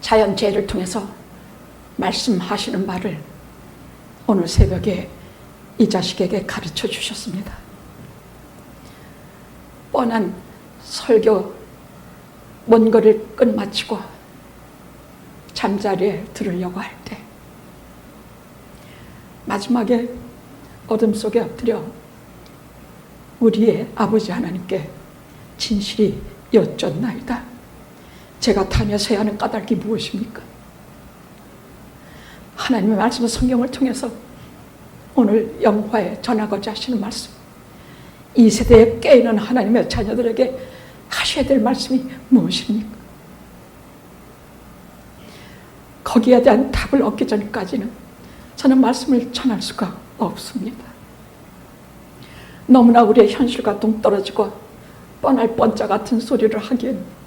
자연재해를 통해서 말씀하시는 말을 오늘 새벽에 이 자식에게 가르쳐 주셨습니다. 뻔한 설교 먼 거리를 끝마치고 잠자리에 들으려고 할 때 마지막에 어둠 속에 엎드려 우리의 아버지 하나님께 진실이 여쭙나이다. 제가 다녀서야 하는 까닭이 무엇입니까? 하나님의 말씀, 성경을 통해서 오늘 영화에 전하고자 하시는 말씀, 이 세대에 깨어있는 하나님의 자녀들에게 하셔야 될 말씀이 무엇입니까? 거기에 대한 답을 얻기 전까지는 저는 말씀을 전할 수가 없습니다. 너무나 우리의 현실과 동떨어지고 뻔할 뻔짜 같은 소리를 하기엔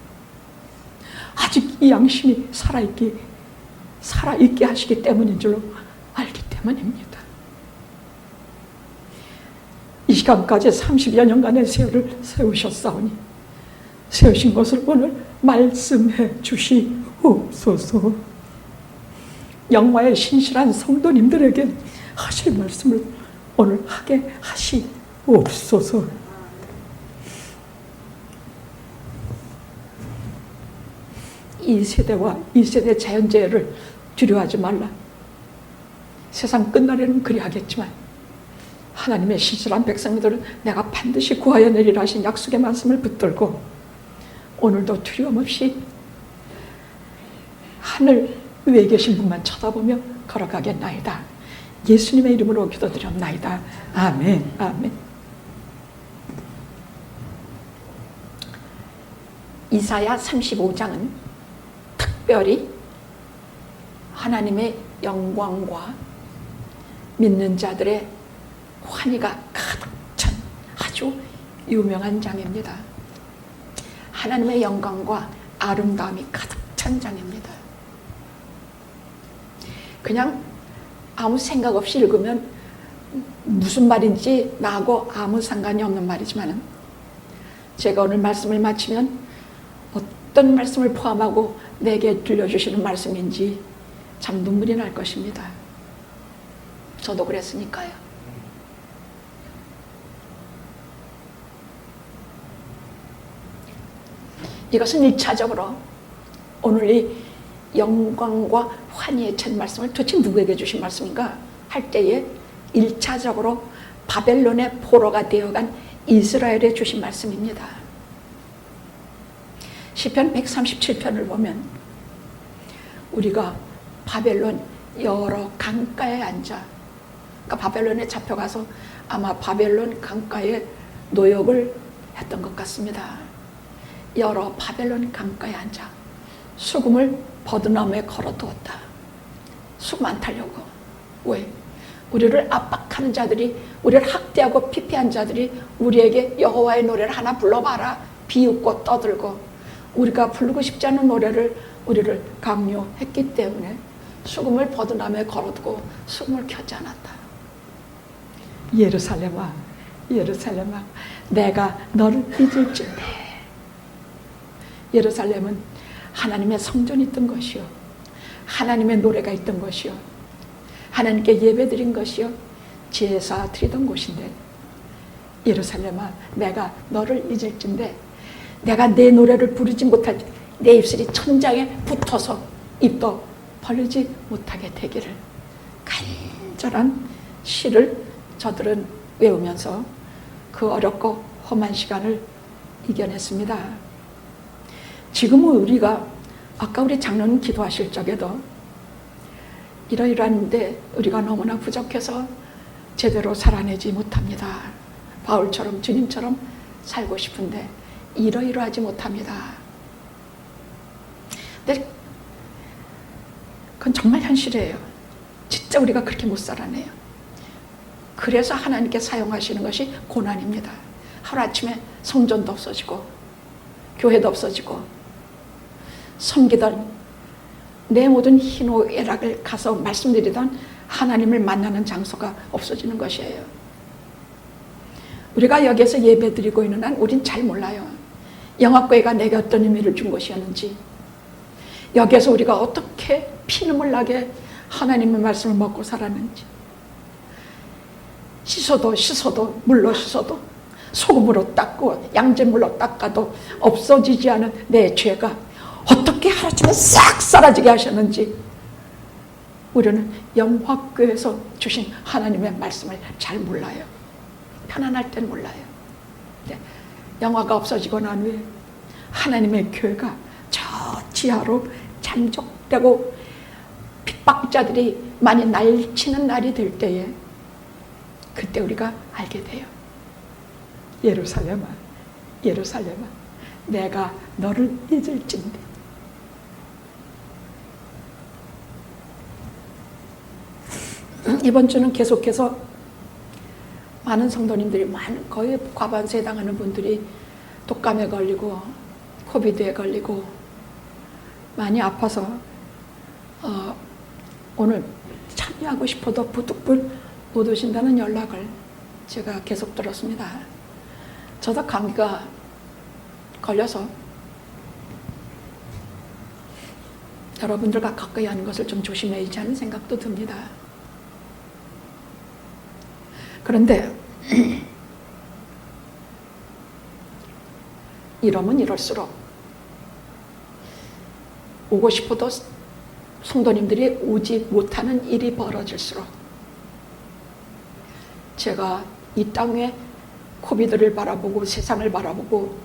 아직 이 양심이 살아있게 하시기 때문인 줄로 알기 때문입니다. 이 시간까지 30여 년간의 세월을 세우셨사오니 세우신 것을 오늘 말씀해 주시옵소서. 영화의 신실한 성도님들에게 하실 말씀을 오늘 하게 하시옵소서. 이 세대와 이 세대 자연재해를 두려워하지 말라. 세상 끝날에는 그리하겠지만 하나님의 신실한 백성들은 내가 반드시 구하여 내리라 하신 약속의 말씀을 붙들고 오늘도 두려움 없이 하늘 위에 계신 분만 쳐다보며 걸어가겠나이다. 예수님의 이름으로 기도드렸나이다. 아멘. 아멘. 이사야 35장은 특별히 하나님의 영광과 믿는 자들의 환희가 가득 찬 아주 유명한 장입니다. 하나님의 영광과 아름다움이 가득 찬 장입니다. 그냥 아무 생각 없이 읽으면 무슨 말인지 나하고 아무 상관이 없는 말이지만 제가 오늘 말씀을 마치면 어떤 말씀을 포함하고 내게 들려주시는 말씀인지 참 눈물이 날 것입니다. 저도 그랬으니까요. 이것은 1차적으로 오늘 이 영광과 환희에 찬 말씀을 도대체 누구에게 주신 말씀인가 할 때에 1차적으로 바벨론의 포로가 되어간 이스라엘에 주신 말씀입니다. 시편 137편을 보면 우리가 바벨론 여러 강가에 앉아, 그러니까 바벨론에 잡혀가서 아마 바벨론 강가에 노역을 했던 것 같습니다. 여러 바벨론 강가에 앉아 수금을 버드나무에 걸어두었다. 수금 안 타려고. 왜? 우리를 압박하는 자들이, 우리를 학대하고 피폐한 자들이 우리에게 여호와의 노래를 하나 불러봐라 비웃고 떠들고 우리가 부르고 싶지 않은 노래를 우리를 강요했기 때문에 수금을 버드나무에 걸어두고 수금을 켜지 않았다. 예루살렘아, 예루살렘아, 내가 너를 잊을진대. 예루살렘은 하나님의 성전이 있던 것이요, 하나님의 노래가 있던 것이요, 하나님께 예배드린 것이요, 제사 드리던 곳인데, 예루살렘아, 내가 너를 잊을진데 내가 내 노래를 부르지 못할 때 내 입술이 천장에 붙어서 입도 벌리지 못하게 되기를. 간절한 시를 저들은 외우면서 그 어렵고 험한 시간을 이겨냈습니다. 지금은 우리가 아까 우리 장로님 기도하실 적에도 이러이러한데 우리가 너무나 부족해서 제대로 살아내지 못합니다. 바울처럼 주님처럼 살고 싶은데 이러이러하지 못합니다. 근데 그건 정말 현실이에요. 진짜 우리가 그렇게 못 살아내요. 그래서 하나님께 사용하시는 것이 고난입니다. 하루아침에 성전도 없어지고 교회도 없어지고 섬기던 내 모든 희노애락을 가서 말씀드리던 하나님을 만나는 장소가 없어지는 것이에요. 우리가 여기에서 예배드리고 있는 한 우린 잘 몰라요. 영화과외가 내게 어떤 의미를 준 것이었는지, 여기에서 우리가 어떻게 피눈물 나게 하나님의 말씀을 먹고 살았는지, 씻어도 물로 씻어도 소금으로 닦고 양잿물로 닦아도 없어지지 않은 내 죄가 어떻게 하루쯤에 싹 사라지게 하셨는지 우리는 영화교회에서 주신 하나님의 말씀을 잘 몰라요. 편안할 땐 몰라요. 영화가 없어지고 난 후에 하나님의 교회가 저 지하로 잠적되고 핍박자들이 많이 날치는 날이 될 때에 그때 우리가 알게 돼요. 예루살렘아, 예루살렘아, 내가 너를 잊을진데. 이번 주는 계속해서 많은 성도님들이 거의 과반수에 해당하는 분들이 독감에 걸리고 코비드에 걸리고 많이 아파서 오늘 참여하고 싶어도 부득불 못 오신다는 연락을 제가 계속 들었습니다. 저도 감기가 걸려서 여러분들과 가까이 하는 것을 좀 조심해야지 하는 생각도 듭니다. 그런데 이러면 이럴수록 오고 싶어도 성도님들이 오지 못하는 일이 벌어질수록 제가 이 땅에 코비드를 바라보고 세상을 바라보고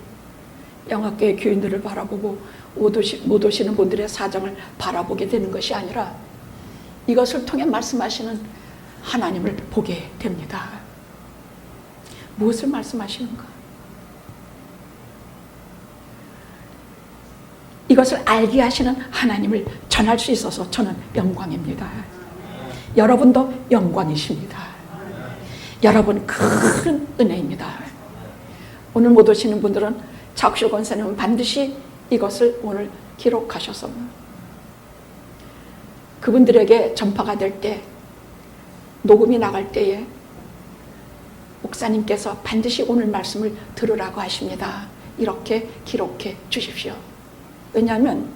영화교회 교인들을 바라보고 못 오시는 분들의 사정을 바라보게 되는 것이 아니라 이것을 통해 말씀하시는 하나님을 보게 됩니다. 무엇을 말씀하시는가? 이것을 알게 하시는 하나님을 전할 수 있어서 저는 영광입니다. 여러분도 영광이십니다. 여러분 큰 은혜입니다. 오늘 못 오시는 분들은 작실 권사님은 반드시 이것을 오늘 기록하셔서 그분들에게 전파가 될 때, 녹음이 나갈 때에 목사님께서 반드시 오늘 말씀을 들으라고 하십니다. 이렇게 기록해 주십시오. 왜냐하면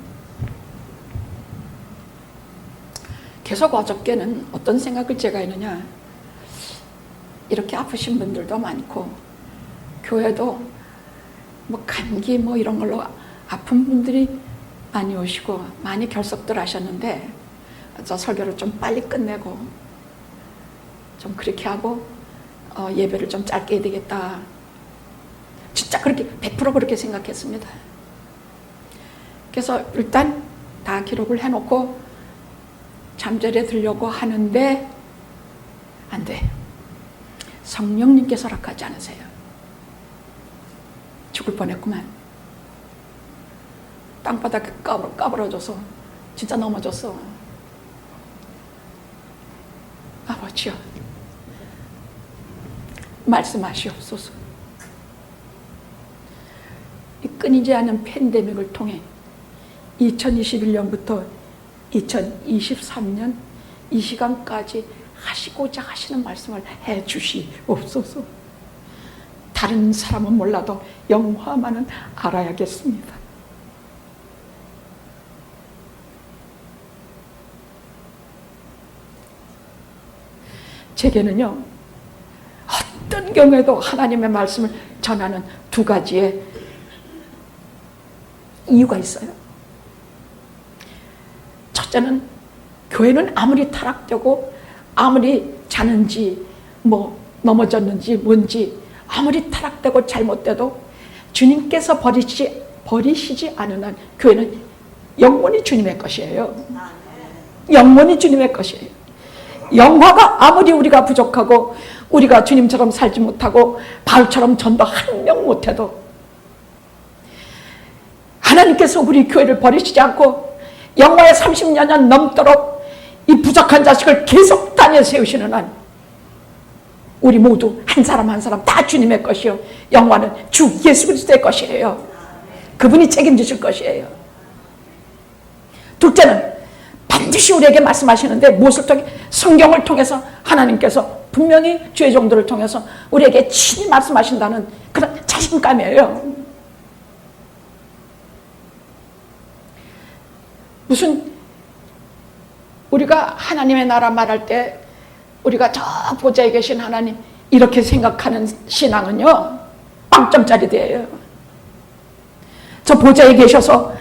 계속 어저께는 어떤 생각을 제가 했느냐, 이렇게 아프신 분들도 많고 교회도 뭐 감기 뭐 이런 걸로 아픈 분들이 많이 오시고 많이 결석들 하셨는데 저 설교를 좀 빨리 끝내고 좀 그렇게 하고 예배를 좀 짧게 해야 되겠다. 진짜 그렇게 100% 그렇게 생각했습니다. 그래서 일단 다 기록을 해놓고 잠자리에 들려고 하는데 안 돼. 성령님께서 허락하지 않으세요. 죽을 뻔했구만. 땅바닥에 까부러져서 진짜 넘어졌어. 아버지여, 말씀하시옵소서. 이 끊이지 않는 팬데믹을 통해 2021년부터 2023년 이 시간까지 하시고자 하시는 말씀을 해 주시옵소서. 다른 사람은 몰라도 영화만은 알아야겠습니다. 제게는요, 어떤 경우에도 하나님의 말씀을 전하는 두 가지의 이유가 있어요. 첫째는 교회는 아무리 타락되고 아무리 자는지 뭐 넘어졌는지 뭔지 아무리 타락되고 잘못돼도 주님께서 버리시지 않은 한 교회는 영원히 주님의 것이에요. 영원히 주님의 것이에요. 영화가 아무리 우리가 부족하고 우리가 주님처럼 살지 못하고 바울처럼 전도 한 명 못해도 하나님께서 우리 교회를 버리시지 않고 영화에 30년 넘도록 이 부족한 자식을 계속 다녀 세우시는 한 우리 모두 한 사람 한 사람 다 주님의 것이요, 영화는 주 예수 그리스도의 것이에요. 그분이 책임지실 것이에요. 둘째는 반드시 우리에게 말씀하시는데 무엇을 통해? 성경을 통해서 하나님께서 분명히 주의 종들을 통해서 우리에게 친히 말씀하신다는 그런 자신감이에요. 무슨 우리가 하나님의 나라 말할 때 우리가 저 보좌에 계신 하나님 이렇게 생각하는 신앙은요, 빵점짜리 돼요. 저 보좌에 계셔서,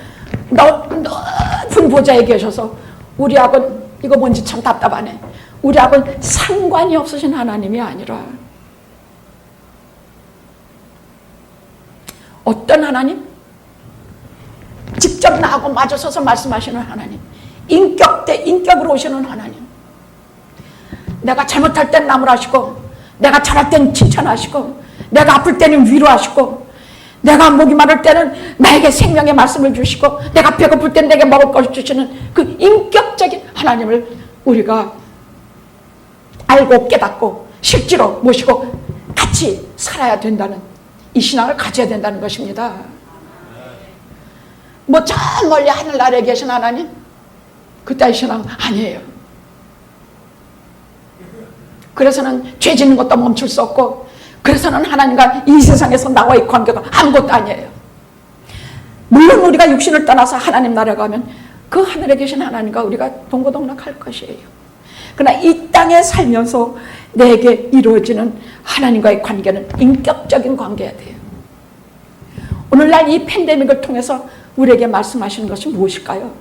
높은 보좌에 계셔서 우리하고는, 이거 뭔지 참 답답하네, 우리하고는 상관이 없으신 하나님이 아니라 어떤 하나님? 직접 나하고 마주서서 말씀하시는 하나님, 인격 대 인격으로 오시는 하나님. 내가 잘못할 땐 나무라시고, 내가 잘할 땐 칭찬하시고, 내가 아플 때는 위로하시고, 내가 목이 마를 때는 나에게 생명의 말씀을 주시고, 내가 배고플 땐 내게 먹을 것을 주시는 그 인격적인 하나님을 우리가 알고 깨닫고 실제로 모시고 같이 살아야 된다는, 이 신앙을 가져야 된다는 것입니다. 뭐 저 멀리 하늘나라에 계신 하나님, 그따위 신앙 아니에요. 그래서는 죄 짓는 것도 멈출 수 없고, 그래서는 하나님과 이 세상에서 나와의 관계가 아무것도 아니에요. 물론 우리가 육신을 떠나서 하나님 나라에 가면 그 하늘에 계신 하나님과 우리가 동고동락할 것이에요. 그러나 이 땅에 살면서 내게 이루어지는 하나님과의 관계는 인격적인 관계가 돼요. 오늘날 이 팬데믹을 통해서 우리에게 말씀하시는 것이 무엇일까요?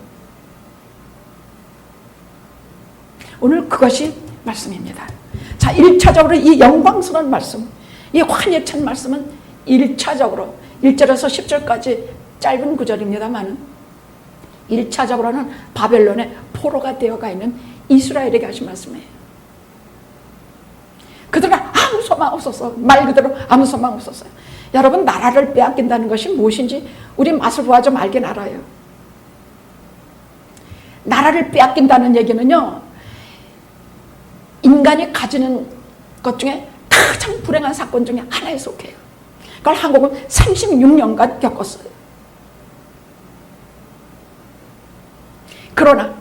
오늘 그것이 말씀입니다. 자, 1차적으로 이 영광스러운 말씀, 이 환희찬 말씀은 1차적으로 1절에서 10절까지 짧은 구절입니다만 1차적으로는 바벨론의 포로가 되어가 있는 이스라엘에게 하신 말씀이에요. 그들은 아무 소망 없었어. 말 그대로 아무 소망 없었어요. 여러분, 나라를 빼앗긴다는 것이 무엇인지 우리 맛을 보아 좀 알긴 알아요. 나라를 빼앗긴다는 얘기는요, 인간이 가지는 것 중에 가장 불행한 사건 중에 하나에 속해요. 그걸 한국은 36년간 겪었어요. 그러나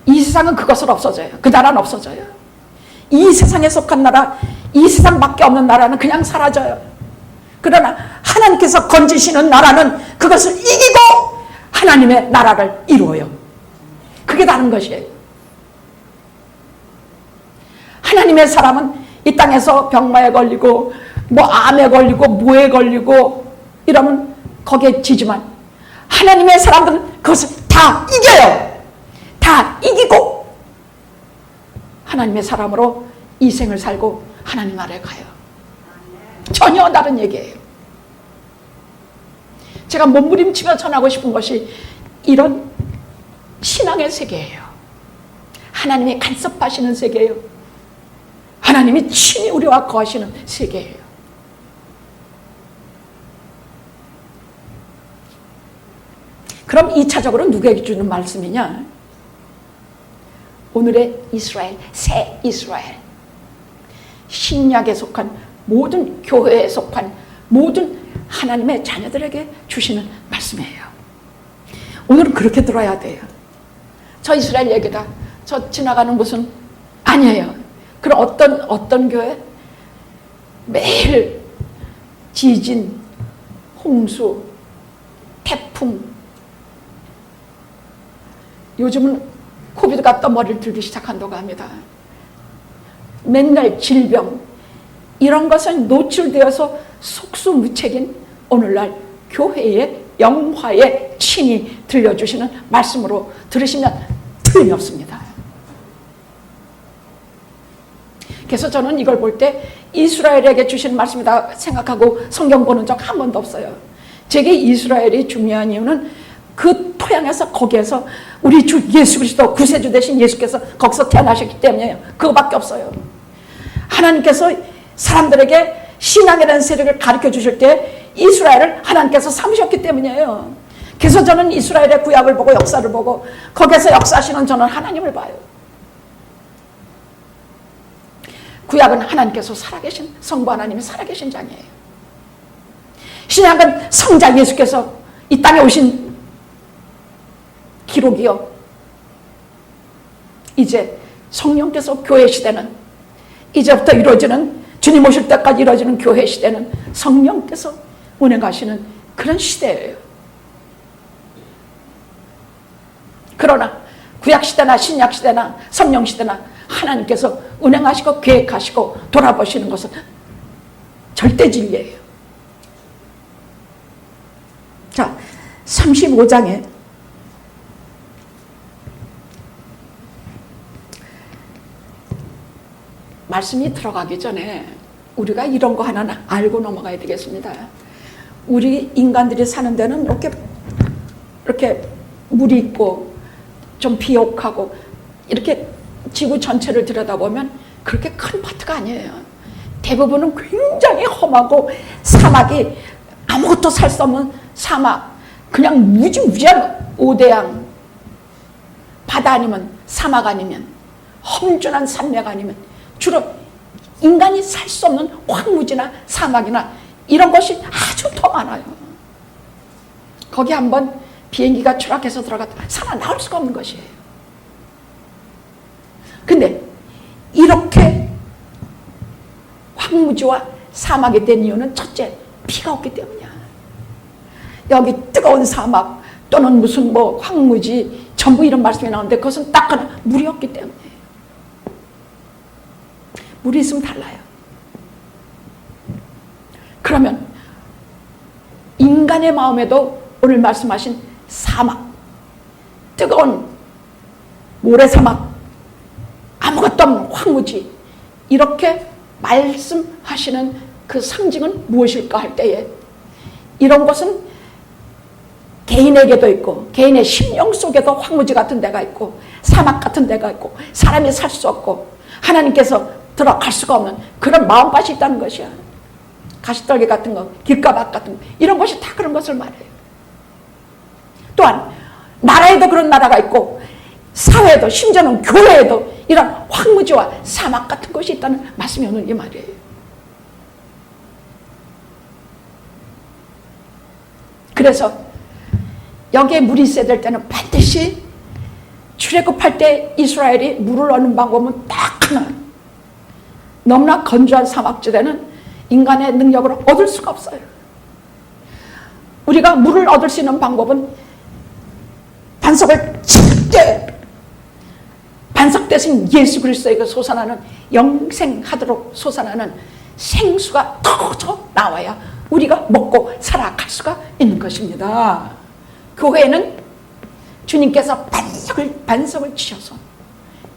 이 세상은 그것을 없어져요. 그 나라는 없어져요. 이 세상에 속한 나라, 이 세상밖에 없는 나라는 그냥 사라져요. 그러나 하나님께서 건지시는 나라는 그것을 이기고 하나님의 나라를 이루어요. 그게 다른 것이에요. 하나님의 사람은 이 땅에서 병마에 걸리고 뭐 암에 걸리고 뭐에 걸리고 이러면 거기에 지지만, 하나님의 사람들은 그것을 다 이겨요. 다 이기고 하나님의 사람으로 이 생을 살고 하나님 나라에 가요. 전혀 다른 얘기예요. 제가 몸부림치며 전하고 싶은 것이 이런 신앙의 세계예요. 하나님이 간섭하시는 세계예요. 하나님이 친히 우리와 거하시는 세계예요. 그럼 2차적으로 누구에게 주는 말씀이냐? 오늘의 이스라엘, 새 이스라엘, 신약에 속한 모든 교회에 속한 모든 하나님의 자녀들에게 주시는 말씀이에요. 오늘은 그렇게 들어야 돼요. 저 이스라엘 얘기다, 저 지나가는 무슨, 아니에요. 그럼 어떤 교회? 매일 지진, 홍수, 태풍, 요즘은 코비드가 또 머리를 들기 시작한다고 합니다. 맨날 질병, 이런 것은 노출되어서 속수무책인 오늘날 교회의 영화에 친히 들려주시는 말씀으로 들으시면 틀림이 없습니다. 그래서 저는 이걸 볼 때 이스라엘에게 주신 말씀이다 생각하고 성경 보는 적 한 번도 없어요. 제게 이스라엘이 중요한 이유는 그 토양에서, 거기에서 우리 주 예수 그리스도 구세주 되신 예수께서 거기서 태어나셨기 때문이에요. 그거밖에 없어요. 하나님께서 사람들에게 신앙이라는 세력을 가르쳐 주실 때 이스라엘을 하나님께서 삼으셨기 때문이에요. 그래서 저는 이스라엘의 구약을 보고 역사를 보고 거기에서 역사하시는 저는 하나님을 봐요. 구약은 하나님께서 살아계신, 성부 하나님이 살아계신 장이에요. 신약은 성자 예수께서 이 땅에 오신 기록이요. 이제 성령께서 교회 시대는, 이제부터 이루어지는, 주님 오실 때까지 이루어지는 교회 시대는 성령께서 운행하시는 그런 시대예요. 그러나 구약시대나 신약시대나 성령시대나 하나님께서 운행하시고 계획하시고 돌아보시는 것은 절대 진리예요. 자, 35장에 말씀이 들어가기 전에 우리가 이런 거 하나 알고 넘어가야 되겠습니다. 우리 인간들이 사는 데는 이렇게 물이 있고 좀 비옥하고 이렇게 지구 전체를 들여다보면 그렇게 큰 파트가 아니에요. 대부분은 굉장히 험하고 사막이 아무것도 살 수 없는 사막, 그냥 무지무지한 오대양, 바다 아니면 사막 아니면 험준한 산맥 아니면 주로 인간이 살 수 없는 황무지나 사막이나 이런 것이 아주 더 많아요. 거기 한번 비행기가 추락해서 들어갔다 살아나올 수가 없는 것이에요. 근데 이렇게 황무지와 사막이 된 이유는 첫째, 비가 없기 때문이야. 여기 뜨거운 사막 또는 무슨 황무지 전부 이런 말씀이 나오는데 그것은 딱 하나 물이 없기 때문이에요. 물이 있으면 달라요. 그러면 인간의 마음에도 오늘 말씀하신 사막, 뜨거운 모래사막, 아무것도 없는 황무지, 이렇게 말씀하시는 그 상징은 무엇일까 할 때에 이런 것은 개인에게도 있고 개인의 심령 속에도 황무지 같은 데가 있고 사막 같은 데가 있고 사람이 살 수 없고 하나님께서 들어갈 수가 없는 그런 마음밭이 있다는 것이야. 가시떨기 같은 거, 길가밭 같은 거, 이런 것이 다 그런 것을 말해요. 또한 나라에도 그런 나라가 있고 사회에도 심지어는 교회에도 이런 황무지와 사막 같은 것이 있다는 말씀이 오는 게 말이에요. 그래서 여기에 물이 있어야 될 때는 반드시 출애굽할 때 이스라엘이 물을 얻는 방법은 딱 하나, 너무나 건조한 사막지대는 인간의 능력으로 얻을 수가 없어요. 우리가 물을 얻을 수 있는 방법은 반석을 칠 때 반석 대신 예수 그리스도에게 솟아나는 영생하도록 솟아나는 생수가 터져 나와야 우리가 먹고 살아갈 수가 있는 것입니다. 교회는 주님께서 반석을 치셔서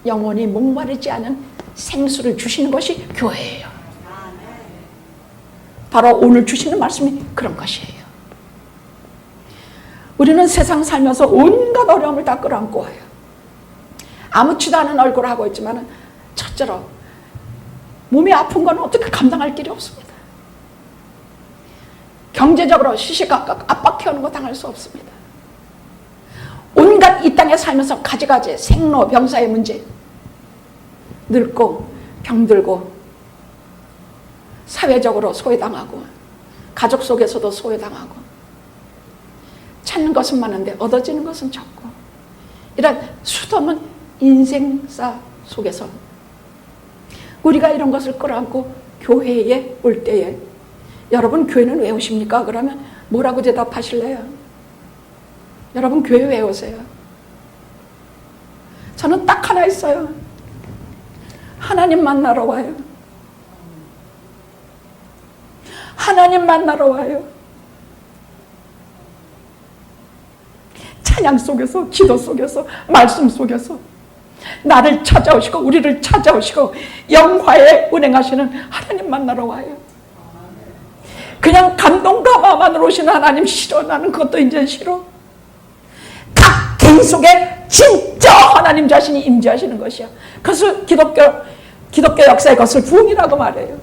영원히 목마르지 않은 생수를 주시는 것이 교회예요. 바로 오늘 주시는 말씀이 그런 것이에요. 우리는 세상 살면서 온갖 어려움을 다 끌어안고 와요. 아무렇지도 않은 얼굴을 하고 있지만 첫째로 몸이 아픈 건 어떻게 감당할 길이 없습니다. 경제적으로 시시각각 압박해오는 거 당할 수 없습니다. 온갖 이 땅에 살면서 가지가지 생로병사의 문제, 늙고 병들고 사회적으로 소외당하고 가족 속에서도 소외당하고 찾는 것은 많은데 얻어지는 것은 적고 이런 수없는 인생사 속에서 우리가 이런 것을 끌어안고 교회에 올 때에 여러분 교회는 왜 오십니까? 그러면 뭐라고 대답하실래요? 여러분 교회 왜 오세요? 저는 딱 하나 있어요. 하나님 만나러 와요. 하나님 만나러 와요. 찬양 속에서, 기도 속에서, 말씀 속에서 나를 찾아오시고 우리를 찾아오시고 영화에 운행하시는 하나님 만나러 와요. 그냥 감동 감화만으로 오시는 하나님 싫어. 나는 그것도 이제 싫어. 각 개인 속에 진짜 하나님 자신이 임재하시는 것이야. 그것을 기독교 역사의 것을 부흥이라고 말해요.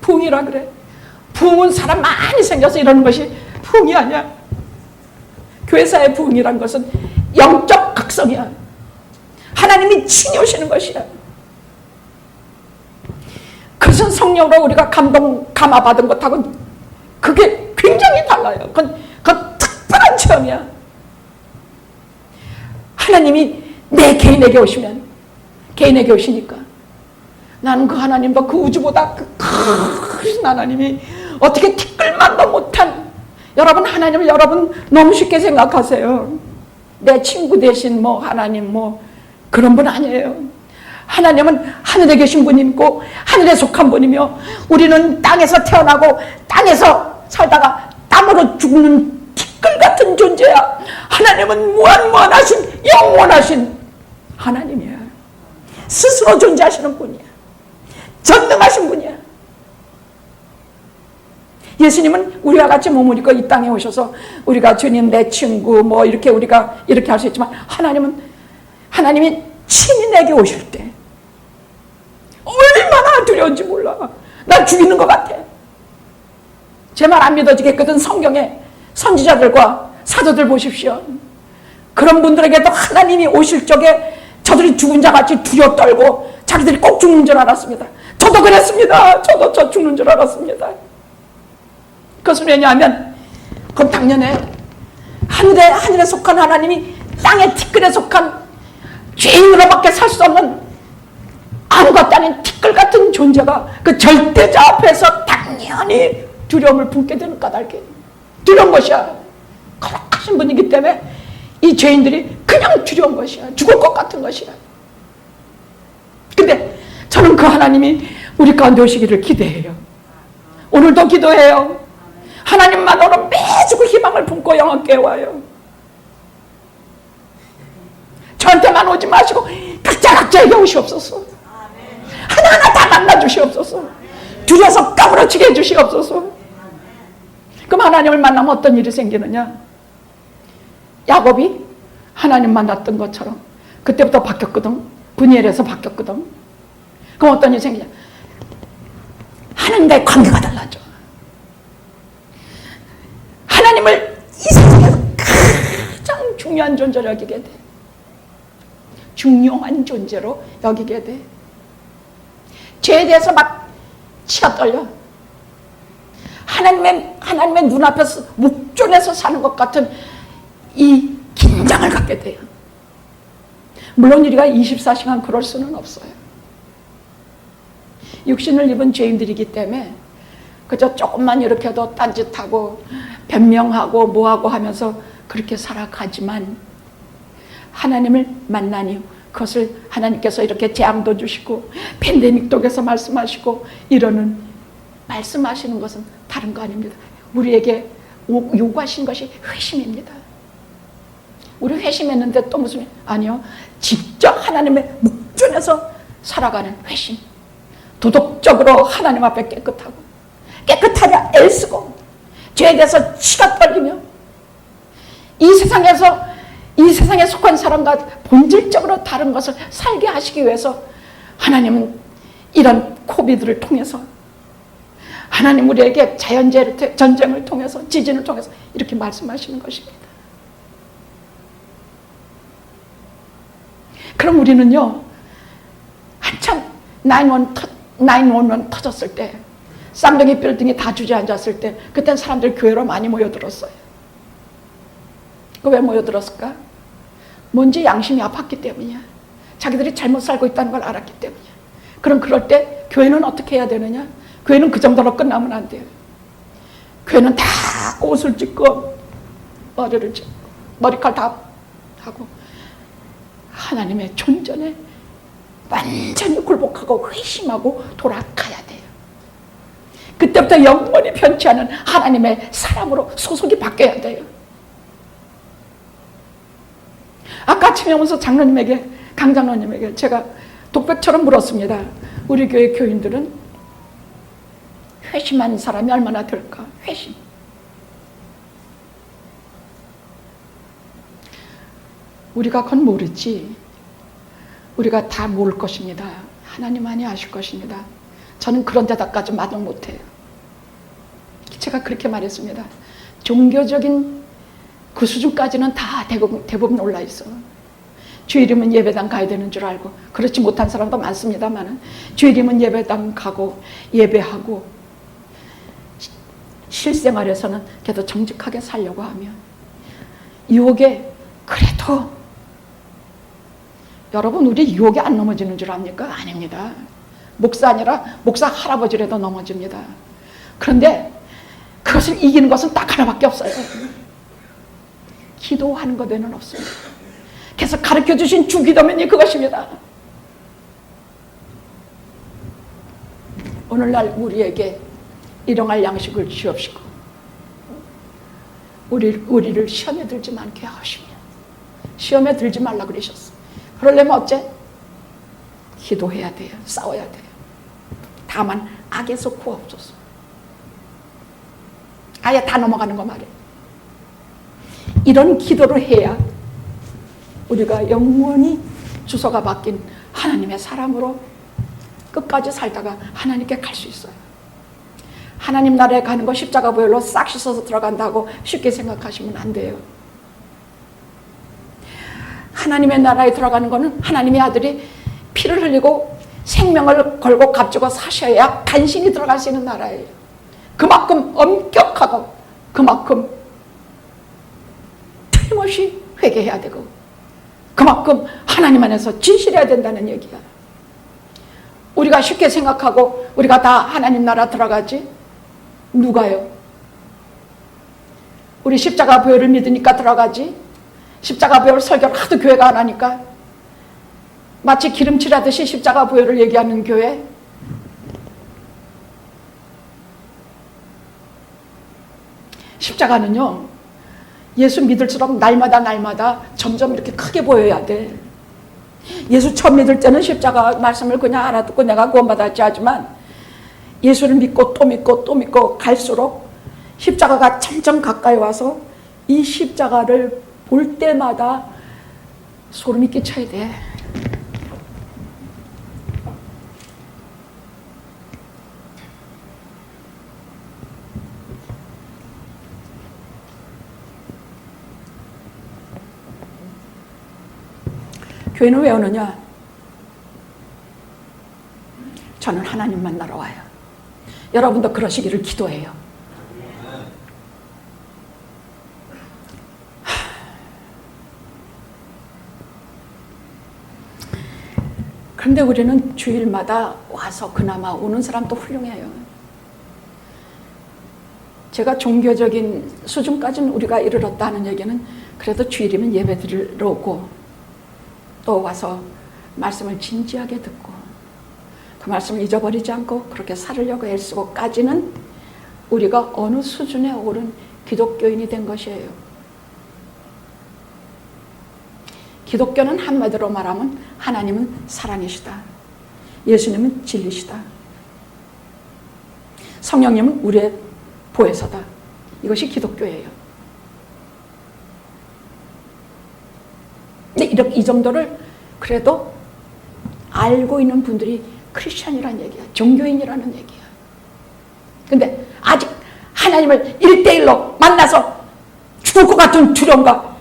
부흥이라 그래. 부흥은 사람 많이 생겨서 이러는 것이 부흥이 아니야. 교회사의 부흥이란 것은 영적 각성이야. 하나님이 친히 오시는 것이야. 그것은 성령으로 우리가 감화받은 것하고 그게 굉장히 달라요. 그건 특별한 체험이야. 하나님이 내 개인에게 오시면 개인에게 오시니까 나는 그 하나님과 그 우주보다 큰 하나님이 어떻게 티끌만도 못한 여러분 하나님을 여러분 너무 쉽게 생각하세요. 내 친구 대신 뭐 하나님 뭐 그런 분 아니에요. 하나님은 하늘에 계신 분이고 하늘에 속한 분이며 우리는 땅에서 태어나고 땅에서 살다가 땅으로 죽는 티끌 같은 존재야. 하나님은 무한무한하신 영원하신 하나님이야. 스스로 존재하시는 분이야. 전능하신 분이야. 예수님은 우리와 같이 몸을 입고 이 땅에 오셔서 우리가 주님 내 친구 뭐 이렇게 우리가 이렇게 할 수 있지만 하나님이 친히 내게 오실 때 얼마나 두려운지 몰라. 날 죽이는 것 같아. 제 말 안 믿어지겠거든. 성경에 선지자들과 사도들 보십시오. 그런 분들에게도 하나님이 오실 적에 저들이 죽은 자 같이 두려워 떨고 자기들이 꼭 죽는 줄 알았습니다. 저도 그랬습니다. 저도 저 죽는 줄 알았습니다. 그것은 왜냐하면 그건 당연해요. 하늘에 속한 하나님이 땅의 티끌에 속한 죄인으로밖에 살 수 없는 아무것도 아닌 티끌 같은 존재가 그 절대자 앞에서 당연히 두려움을 품게 되는 까닭에 두려운 것이야. 거룩하신 분이기 때문에 이 죄인들이 그냥 두려운 것이야. 죽을 것 같은 것이야. 근데 저는 그 하나님이 우리 가운데 오시기를 기대해요. 오늘도 기도해요. 하나님만으로 매주고 희망을 품고 영원께 와요. 저한테만 오지 마시고 각자에게 오시옵소서. 하나하나 다 만나주시옵소서. 두려워서 까무러치게 해주시옵소서. 그럼 하나님을 만나면 어떤 일이 생기느냐? 야곱이 하나님 만났던 것처럼 그때부터 바뀌었거든. 분이엘에서 바뀌었거든. 그럼 어떤 일이 생기냐? 하나님과의 관계가 달라져. 하나님을 이 세상에서 가장 중요한 존재로 여기게 돼. 중요한 존재로 여기게 돼. 죄에 대해서 막 치가 떨려. 하나님의 눈앞에서 목전에서 사는 것 같은 이 긴장을 갖게 돼요. 물론 우리가 24시간 그럴 수는 없어요. 육신을 입은 죄인들이기 때문에 그저 조금만 이렇게 해도 딴짓하고 변명하고 뭐하고 하면서 그렇게 살아가지만 하나님을 만나니 그것을 하나님께서 이렇게 재앙도 주시고 팬데믹독에서 말씀하시고 이러는 말씀하시는 것은 다른 거 아닙니다. 우리에게 요구하신 것이 회심입니다. 우리 회심했는데 또 무슨 아니요. 직접 하나님의 목전에서 살아가는 회심. 도덕적으로 하나님 앞에 깨끗하냐 애쓰고 죄에 대해서 치가 떨리며 이 세상에 속한 사람과 본질적으로 다른 것을 살게 하시기 위해서 하나님은 이런 코비드를 통해서 하나님 우리에게 전쟁을 통해서 지진을 통해서 이렇게 말씀하시는 것입니다. 그럼 우리는요 한참 911 터졌을 때 쌍둥이 빌딩이 다 주저앉았을 때 그땐 사람들이 교회로 많이 모여들었어요. 그 왜 모여들었을까? 뭔지 양심이 아팠기 때문이야. 자기들이 잘못 살고 있다는 걸 알았기 때문이야. 그럼 그럴 때 교회는 어떻게 해야 되느냐? 교회는 그 정도로 끝나면 안 돼요. 교회는 다 옷을 찢고 머리를 찢고 머리칼 다 하고 하나님의 존전에 완전히 굴복하고 회심하고 돌아가야 돼요. 그때부터 영원히 변치 않은 하나님의 사람으로 소속이 바뀌어야 돼요. 아까 치명원서 장로님에게 강장로님에게 제가 독백처럼 물었습니다. 우리 교회 교인들은 회심한 사람이 얼마나 될까? 회심. 우리가 그건 모르지. 우리가 다 모를 것입니다. 하나님만이 아실 것입니다. 저는 그런 대답까지 말을 못해요. 제가 그렇게 말했습니다. 종교적인 그 수준까지는 다 대부분 올라 있어. 주일이면 예배당 가야 되는 줄 알고 그렇지 못한 사람도 많습니다만 주일이면 예배당 가고 예배하고 실생활에서는 그래도 정직하게 살려고 하면 유혹에 그래도 여러분 우리 유혹에 안 넘어지는 줄 압니까? 아닙니다. 목사 아니라 목사 할아버지라도 넘어집니다. 그런데 그것을 이기는 것은 딱 하나밖에 없어요. 기도하는 것 외에는 없습니다. 그래서 가르쳐주신 주기도면이 그것입니다. 오늘날 우리에게 일용할 양식을 주옵시고 우리를 시험에 들지 않게 하시며, 시험에 들지 말라 그러셨어. 그러려면 어째? 기도해야 돼요. 싸워야 돼요. 다만 악에서 구하옵소서. 아예 다 넘어가는 거 말이에요. 이런 기도를 해야 우리가 영원히 주소가 바뀐 하나님의 사람으로 끝까지 살다가 하나님께 갈 수 있어요. 하나님 나라에 가는 거 십자가 보혈로 싹 씻어서 들어간다고 쉽게 생각하시면 안 돼요. 하나님의 나라에 들어가는 거는 하나님의 아들이 피를 흘리고 생명을 걸고 값주고 사셔야 간신히 들어갈 수 있는 나라예요. 그만큼 엄격하고 그만큼 틀림없이 회개해야 되고 그만큼 하나님 안에서 진실해야 된다는 얘기야. 우리가 쉽게 생각하고 우리가 다 하나님 나라 들어가지? 누가요? 우리 십자가 보혈을 믿으니까 들어가지? 십자가 보혈 설교를 하도 교회가 안 하니까 마치 기름칠하듯이 십자가 보혈을 얘기하는 교회? 십자가는요, 예수 믿을수록 날마다 점점 이렇게 크게 보여야 돼. 예수 처음 믿을 때는 십자가 말씀을 그냥 알아듣고 내가 구원받았지 하지만 예수를 믿고 또 믿고 또 믿고 갈수록 십자가가 점점 가까이 와서 이 십자가를 볼 때마다 소름이 끼쳐야 돼. 교회는 왜 오느냐? 저는 하나님 만나러 와요. 여러분도 그러시기를 기도해요. 그런데 우리는 주일마다 와서 그나마 오는 사람도 훌륭해요. 제가 종교적인 수준까지는 우리가 이르렀다는 얘기는 그래도 주일이면 예배 드리러 오고 또 와서 말씀을 진지하게 듣고 그 말씀을 잊어버리지 않고 그렇게 살으려고 애쓰고까지는 우리가 어느 수준에 오른 기독교인이 된 것이에요. 기독교는 한마디로 말하면 하나님은 사랑이시다. 예수님은 진리시다. 성령님은 우리의 보혜사다. 이것이 기독교예요. 근데 이렇게 이 정도를 그래도 알고 있는 분들이 크리스천이라는 얘기야. 종교인이라는 얘기야. 근데 아직 하나님을 1대1로 만나서 죽을 것 같은 두려움과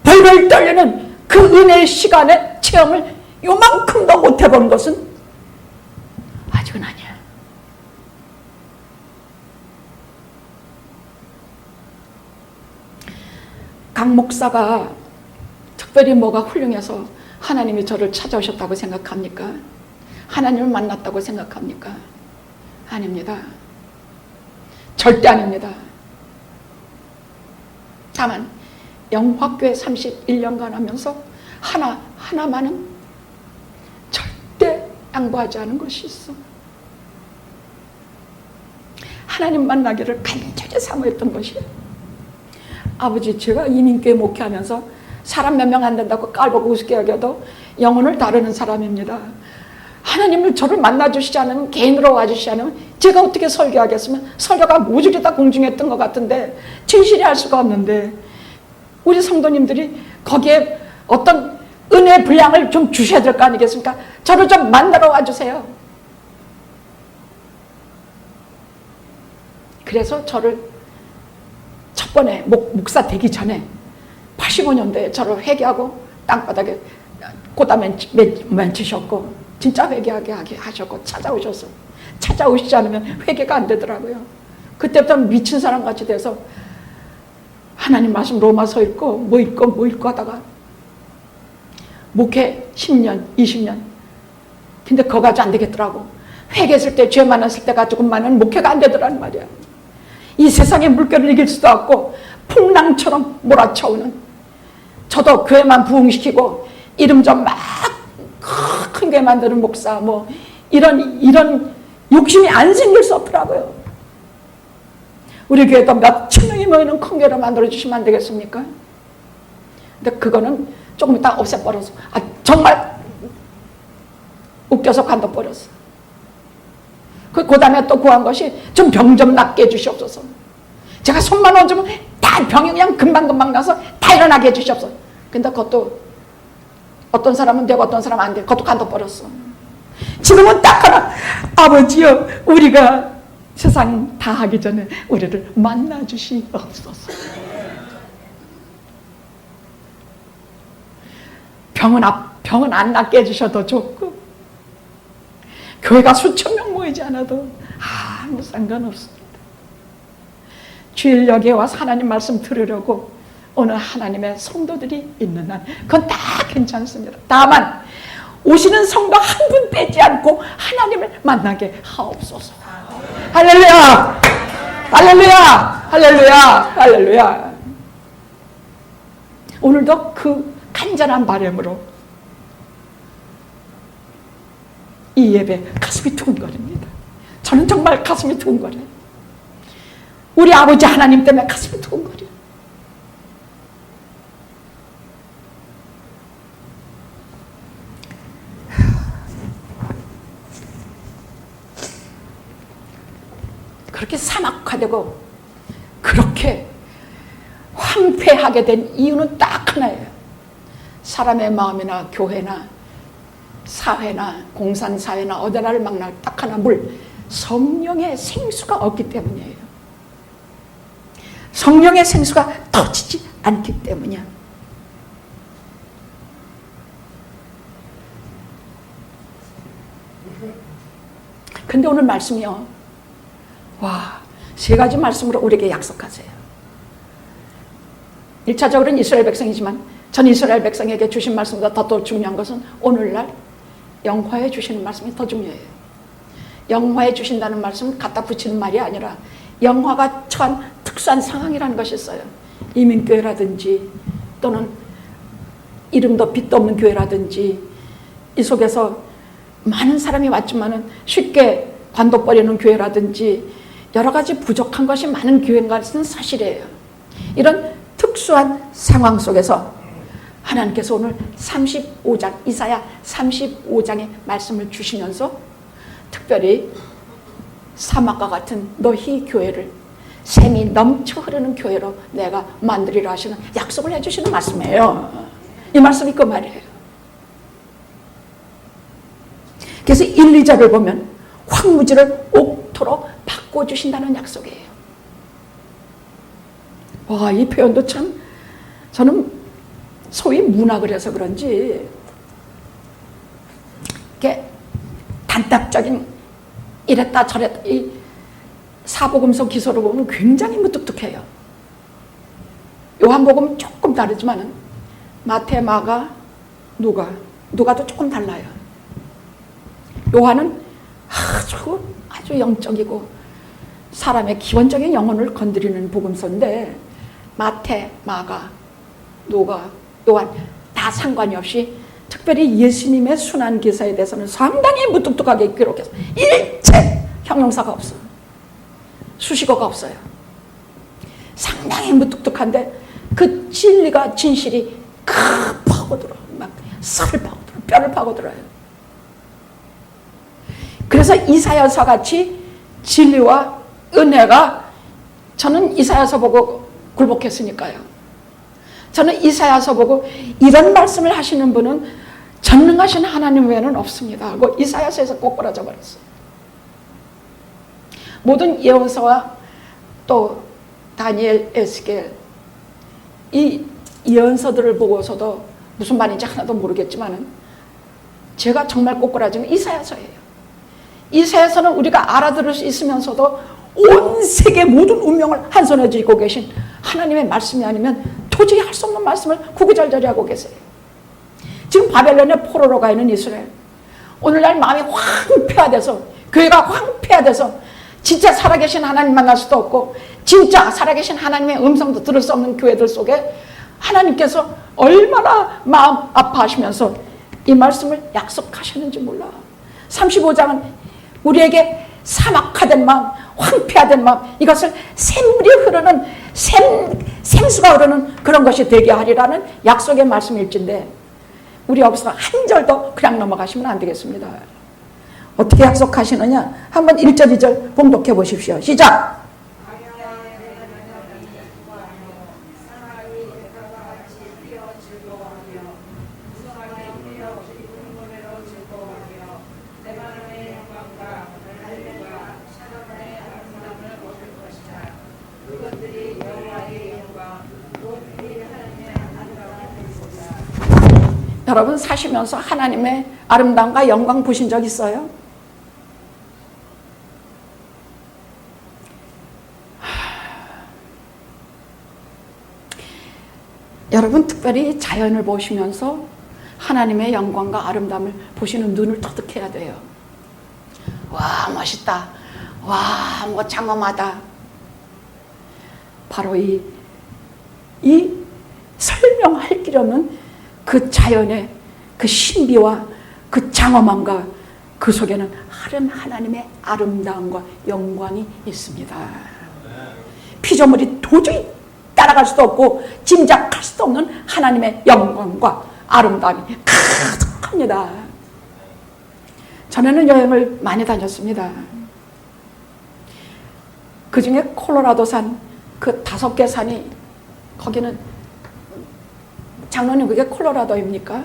벌벌 떨리는 그 은혜의 시간의 체험을 요만큼도 못 해본 것은 아직은 아니야. 강 목사가 특별히 뭐가 훌륭해서 하나님이 저를 찾아오셨다고 생각합니까? 하나님을 만났다고 생각합니까? 아닙니다. 절대 아닙니다. 다만 영화교회 31년간 하면서 하나만은 절대 양보하지 않은 것이 있어. 하나님 만나기를 간절히 사모했던 것이에요. 아버지, 제가 이민교회 목회하면서 사람 몇 명 안 된다고 깔보고 우습게 여겨도 영혼을 다루는 사람입니다. 하나님을 저를 만나주시지 않으면, 개인으로 와주시지 않으면 제가 어떻게 설교하겠으면 설교가 모조리 다 공중했던 것 같은데 진실이 할 수가 없는데 우리 성도님들이 거기에 어떤 은혜의 분량을 좀 주셔야 될 거 아니겠습니까? 저를 좀 만나러 와주세요. 그래서 저를 첫 번에 목사 되기 전에 85년도에 저를 회개하고 땅바닥에 고다 맨치셨고 진짜 회개하게 하셨고 찾아오셨어. 찾아오시지 않으면 회개가 안 되더라고요. 그때부터 미친 사람같이 돼서 하나님 말씀 로마서 읽고 뭐 읽고 하다가 목회 10년 20년 근데 그거 가지고 안 되겠더라고. 회개했을 때 죄 많았을 때 가지고만은 목회가 안 되더란 말이야. 이 세상의 물결을 이길 수도 없고 풍랑처럼 몰아쳐오는 저도 교회만 부흥시키고 이름 좀 막 큰 교회 만드는 목사 뭐 이런 욕심이 안 생길 수 없더라고요. 우리 교회도 몇천 명이 모이는 큰 교회로 만들어주시면 안 되겠습니까? 근데 그거는 조금 이따 없애버려서 정말 웃겨서 관둬버렸어. 그 다음에 또 구한 것이 좀 병 좀 낫게 해주시옵소서. 제가 손만 얹으면 다 병이 그냥 금방금방 나서 다 일어나게 해주시옵소서. 근데 그것도 어떤 사람은 되고 어떤 사람은 안 돼. 그것도 관둬버렸어. 지금은 딱 하나, 아버지여, 우리가 세상 다 하기 전에 우리를 만나주시옵소서. 병은 안 낫게 해주셔도 좋고, 교회가 수천 명 모이지 않아도 아무 상관없습니다. 주일 여기에 와서 하나님 말씀 들으려고 오늘 하나님의 성도들이 있는 한 그건 다 괜찮습니다. 다만 오시는 성도 한 분 빼지 않고 하나님을 만나게 하옵소서. 할렐루야! 할렐루야! 할렐루야! 할렐루야! 오늘도 그 간절한 바람으로 이 예배 가슴이 두근거립니다. 저는 정말 가슴이 두근거려요. 우리 아버지 하나님 때문에 가슴이 두근거려요. 그렇게 사막화되고 그렇게 황폐하게 된 이유는 딱 하나예요. 사람의 마음이나 교회나 사회나 공산사회나 어디나를 막날 딱 하나 성령의 생수가 없기 때문이에요. 성령의 생수가 터지지 않기 때문이야. 근데 오늘 말씀이요, 와, 3가지 말씀으로 우리에게 약속하세요. 1차적으로는 이스라엘 백성이지만 전 이스라엘 백성에게 주신 말씀보다 더 중요한 것은 오늘날 영화에 주시는 말씀이 더 중요해요. 영화에 주신다는 말씀은 갖다 붙이는 말이 아니라 영화가 처한 특수한 상황이라는 것이 있어요. 이민교회라든지 또는 이름도 빛도 없는 교회라든지 이 속에서 많은 사람이 왔지만은 쉽게 관둬버리는 교회라든지 여러 가지 부족한 것이 많은 교회인 것은 사실이에요. 이런 특수한 상황 속에서 하나님께서 오늘 35장, 이사야 35장의 말씀을 주시면서 특별히 사막과 같은 너희 교회를 샘이 넘쳐 흐르는 교회로 내가 만들리라 하시는 약속을 해주시는 말씀이에요. 이 말씀이 그 말이에요. 그래서 1, 2절을 보면 황무지를 옥토로 바꿔주신다는 약속이에요. 와, 이 표현도 참 저는 소위 문학을 해서 그런지 이렇게 단답적인 이랬다 저랬다 이 사복음서 기소를 보면 굉장히 무뚝뚝해요. 요한복음은 조금 다르지만은 마태, 마가, 누가도 조금 달라요. 요한은 아주 영적이고 사람의 기본적인 영혼을 건드리는 복음서인데 마태, 마가, 누가, 요한 다 상관이 없이 특별히 예수님의 순환 기사에 대해서는 상당히 무뚝뚝하게 기록해서 일체 형용사가 없어. 수식어가 없어요. 상당히 무뚝뚝한데 그 진리가 진실이 파고들어. 막 살을 파고들어. 뼈를 파고들어요. 그래서 이사야서 같이 진리와 은혜가 저는 이사야서 보고 굴복했으니까요. 저는 이사야서 보고 이런 말씀을 하시는 분은 전능하신 하나님 외에는 없습니다 하고 이사야서에서 꼬꾸라져 버렸어요. 모든 예언서와 또 다니엘, 에스겔 이 예언서들을 보고서도 무슨 말인지 하나도 모르겠지만 제가 정말 꼬꾸라진 이사야서예요. 이사야서는 우리가 알아들을 수 있으면서도 온 세계 모든 운명을 한 손에 쥐고 계신 하나님의 말씀이 아니면 도저히 할 수 없는 말씀을 구구절절히 하고 계세요. 지금 바벨론의 포로로 가 있는 이스라엘, 오늘날 마음이 황폐화돼서 교회가 황폐화돼서 진짜 살아계신 하나님 만날 수도 없고 진짜 살아계신 하나님의 음성도 들을 수 없는 교회들 속에 하나님께서 얼마나 마음 아파하시면서 이 말씀을 약속하셨는지 몰라. 35장은 우리에게 사막화된 마음, 황폐화된 마음, 이것을 샘물이 흐르는 생수가 흐르는 그런 것이 되게 하리라는 약속의 말씀일진데, 우리 여기서 한 절도 그냥 넘어가시면 안 되겠습니다. 어떻게 약속하시느냐? 한번 1절 2절 봉독해 보십시오. 시작! 여러분 사시면서 하나님의 아름다움과 영광 보신 적 있어요? 여러분 특별히 자연을 보시면서 하나님의 영광과 아름다움을 보시는 눈을 터득해야 돼요. 와 멋있다. 와 뭐 장엄하다. 바로 이 설명할 길 없는 그 자연의 그 신비와 그 장엄함과 그 속에는 다른 하나님의 아름다움과 영광이 있습니다. 피조물이 도저히 따라갈 수도 없고 짐작할 수도 없는 하나님의 영광과 아름다움이 가득합니다. 전에는 여행을 많이 다녔습니다. 그 중에 콜로라도산 그 5개 산이, 거기는 장로님 그게 콜로라도입니까?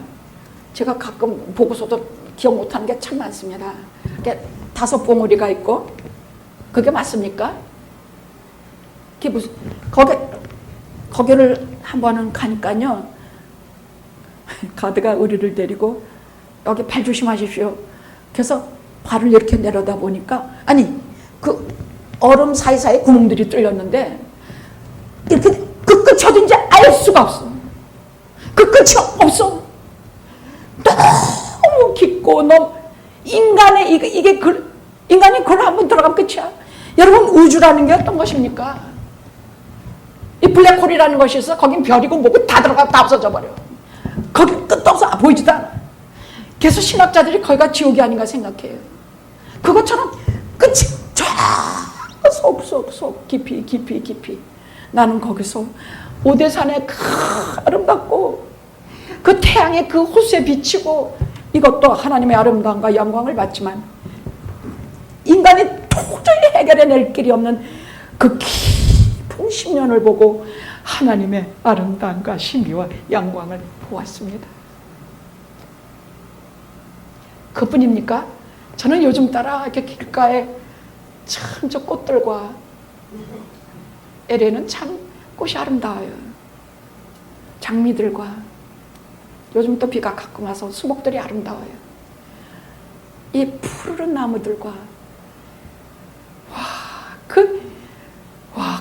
제가 가끔 보고서도 기억 못하는 게 참 많습니다. 5봉우리가 있고 그게 맞습니까? 그게 무슨 거기를 한 번은 가니까요, 가드가 우리를 데리고 여기 발 조심하십시오. 그래서 발을 이렇게 내려다 보니까 아니 그 얼음 사이사이 구멍들이 뚫렸는데 이렇게 그 끝이 어딘지 알 수가 없어. 그 끝이 없어. 너무 깊고 너무 인간의 인간이 그걸 한번 들어가면 끝이야. 여러분 우주라는 게 어떤 것입니까? 이 블랙홀이라는 것이 있어. 거긴 별이고 뭐고 다 들어가 다 없어져 버려. 거기 끝도 없어. 보이지도 않아. 그래서 신학자들이 거기가 지옥이 아닌가 생각해요. 그것처럼 끝이 쫙 속 깊이 나는 거기서 오대산에 아름답고 그 태양의 그 호수에 비치고 이것도 하나님의 아름다움과 영광을 받지만 인간이 도저히 해결해낼 길이 없는 그 깊은 심연을 보고 하나님의 아름다움과 신비와 영광을 보았습니다. 그뿐입니까? 저는 요즘 따라 이렇게 길가에 참 저 꽃들과 LA는 참 꽃이 아름다워요. 장미들과 요즘 또 비가 가끔 와서 수목들이 아름다워요. 이 푸르른 나무들과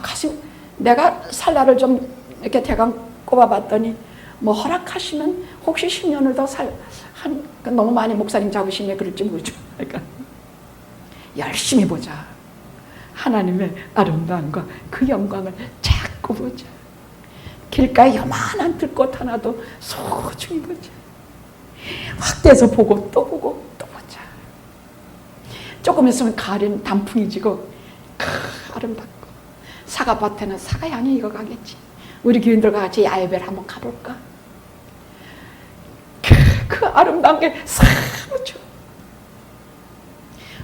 가슴, 내가 살날을 좀 이렇게 대강 꼽아봤더니 뭐 허락하시면 혹시 10년을 더 너무 많이 목사님 잡으시면 그럴지 모르죠. 그러니까 열심히 보자. 하나님의 아름다움과 그 영광을 자꾸 보자. 길가에 요만한 들꽃 하나도 소중히 보자. 확대해서 보고 또 보자. 조금 있으면 가을에는 단풍이 지고 아름답고 사과밭에는 사과향이 익어가겠지. 우리 교인들과 같이 야외배를 한번 가볼까? 그 아름다운 게 사무쳐.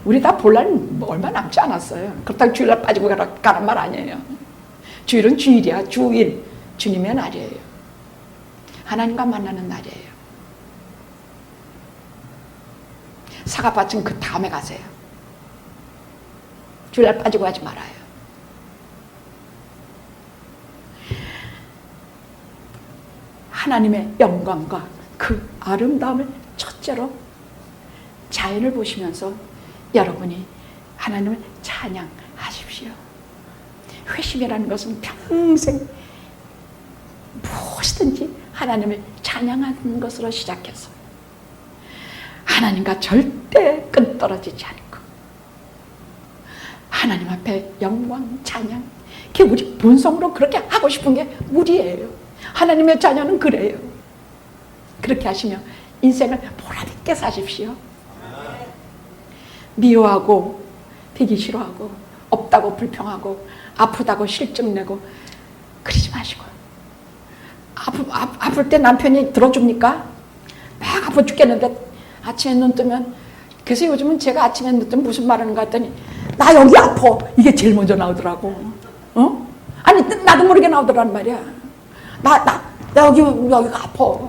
우리 다 볼 날은 얼마 남지 않았어요. 그렇다고 주일날 빠지고 가란 말 아니에요. 주일은 주일이야. 주일. 주님의 날이에요. 하나님과 만나는 날이에요. 사과밭은 그 다음에 가세요. 주일날 빠지고 하지 말아요. 하나님의 영광과 그 아름다움을 첫째로 자연을 보시면서 여러분이 하나님을 찬양하십시오. 회심이라는 것은 평생 무엇이든지 하나님을 찬양하는 것으로 시작해서 하나님과 절대 끈떨어지지 않고 하나님 앞에 영광, 찬양, 그게 우리 본성으로 그렇게 하고 싶은 게 우리예요. 하나님의 자녀는 그래요. 그렇게 하시며 인생을 보람있게 사십시오. 미워하고 되기 싫어하고 없다고 불평하고 아프다고 실증내고 그러지 마시고, 아플 때 남편이 들어줍니까? 막 아파 죽겠는데 아침에 눈 뜨면, 그래서 요즘은 제가 아침에 눈 뜨면 무슨 말 하는가 했더니 나 여기 아파, 이게 제일 먼저 나오더라고. 아니 나도 모르게 나오더란 말이야. 나 여기가 아파.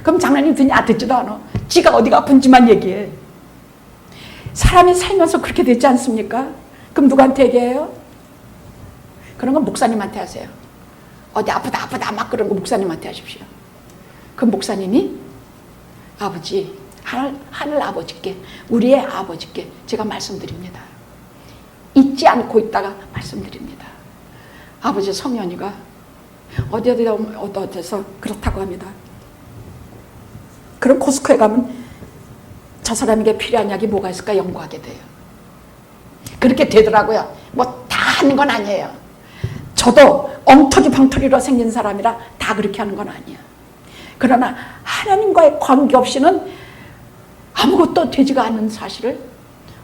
그럼 장난이 드냐? 듣지도 않아. 지가 어디가 아픈지만 얘기해. 사람이 살면서 그렇게 되지 않습니까? 그럼 누구한테 얘기해요? 그런 건 목사님한테 하세요. 어디 아프다 막 그런 거 목사님한테 하십시오. 그럼 목사님이 아버지, 하늘 아버지께, 우리의 아버지께 제가 말씀드립니다. 잊지 않고 있다가 말씀드립니다. 아버지 성현이가 어디서 그렇다고 합니다. 그럼 코스코에 가면 저 사람에게 필요한 약이 뭐가 있을까 연구하게 돼요. 그렇게 되더라고요. 뭐 다 하는 건 아니에요. 저도 엉터리 방터리로 생긴 사람이라 다 그렇게 하는 건 아니에요. 그러나 하나님과의 관계 없이는 아무것도 되지가 않는 사실을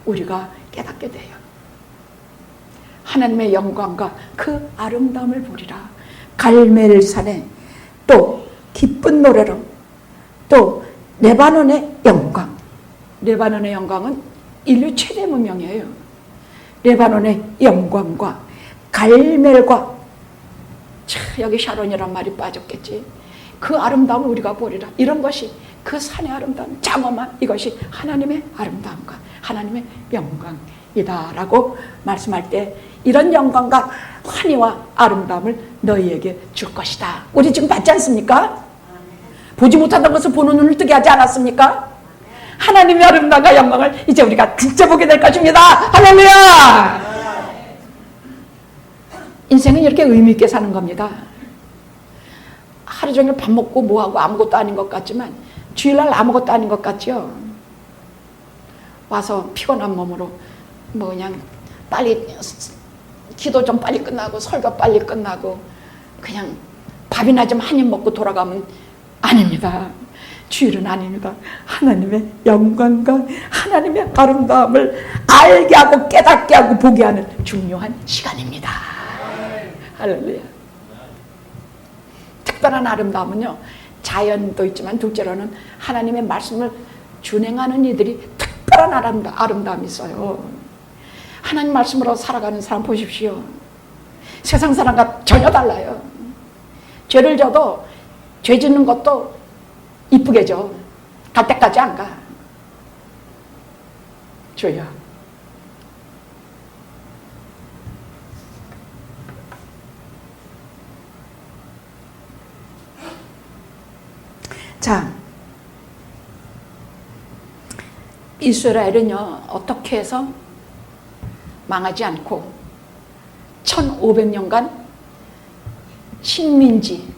우리가 깨닫게 돼요. 하나님의 영광과 그 아름다움을 보리라. 갈멜산에 또 기쁜 노래로, 또 레바논의 영광. 레바논의 영광은 인류 최대 문명이에요. 레바논의 영광과 갈멜과, 여기 샤론이란 말이 빠졌겠지. 그 아름다움을 우리가 보리라. 이런 것이 그 산의 아름다움, 장엄한 이것이 하나님의 아름다움과 하나님의 영광이다 라고 말씀할 때, 이런 영광과 환희와 아름다움을 너희에게 줄 것이다. 우리 지금 받지 않습니까? 보지 못하던 것을 보는 눈을 뜨게 하지 않았습니까? 하나님의 아름다움과 영광을 이제 우리가 진짜 보게 될 것입니다. 할렐루야! 인생은 이렇게 의미 있게 사는 겁니다. 하루 종일 밥 먹고 뭐하고 아무것도 아닌 것 같지만 주일날 아무것도 아닌 것 같죠. 와서 피곤한 몸으로 뭐 그냥 빨리 기도 좀 빨리 끝나고 설교 빨리 끝나고 그냥 밥이나 좀 한 입 먹고 돌아가면 아닙니다. 주일은 아닙니다. 하나님의 영광과 하나님의 아름다움을 알게 하고 깨닫게 하고 보게 하는 중요한 시간입니다. 할렐루야. 특별한 아름다움은요, 자연도 있지만 둘째로는 하나님의 말씀을 준행하는 이들이 특별한 아름다움이 있어요. 하나님 말씀으로 살아가는 사람 보십시오. 세상 사람과 전혀 달라요. 죄를 져도 죄 짓는 것도 이쁘게 져. 갈 때까지 안 가. 주여. 자, 이스라엘은요, 어떻게 해서 망하지 않고 1500년간 식민지,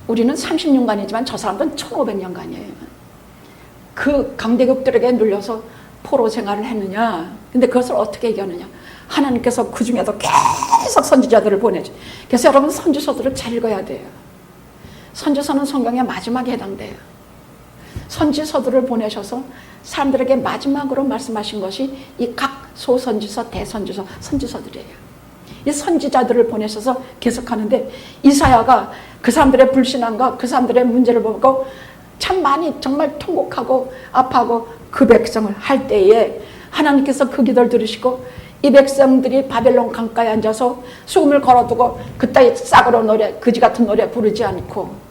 우리는 30년간이지만 저 사람들은 1500년간이에요. 그 강대국들에게 눌려서 포로 생활을 했느냐. 근데 그것을 어떻게 이겼느냐. 하나님께서 그 중에도 계속 선지자들을 보내죠. 그래서 여러분 선지서들을 잘 읽어야 돼요. 선지서는 성경의 마지막에 해당돼요. 선지서들을 보내셔서 사람들에게 마지막으로 말씀하신 것이 이 각 소선지서, 대선지서, 선지서들이에요. 이 선지자들을 보내셔서 계속하는데, 이사야가 그 사람들의 불신앙과 그 사람들의 문제를 보고 참 많이 정말 통곡하고 아파하고 그 백성을 할 때에 하나님께서 그 기도를 들으시고 이 백성들이 바벨론 강가에 앉아서 수금을 걸어두고 그따위 싸구려 노래, 거지 같은 노래 부르지 않고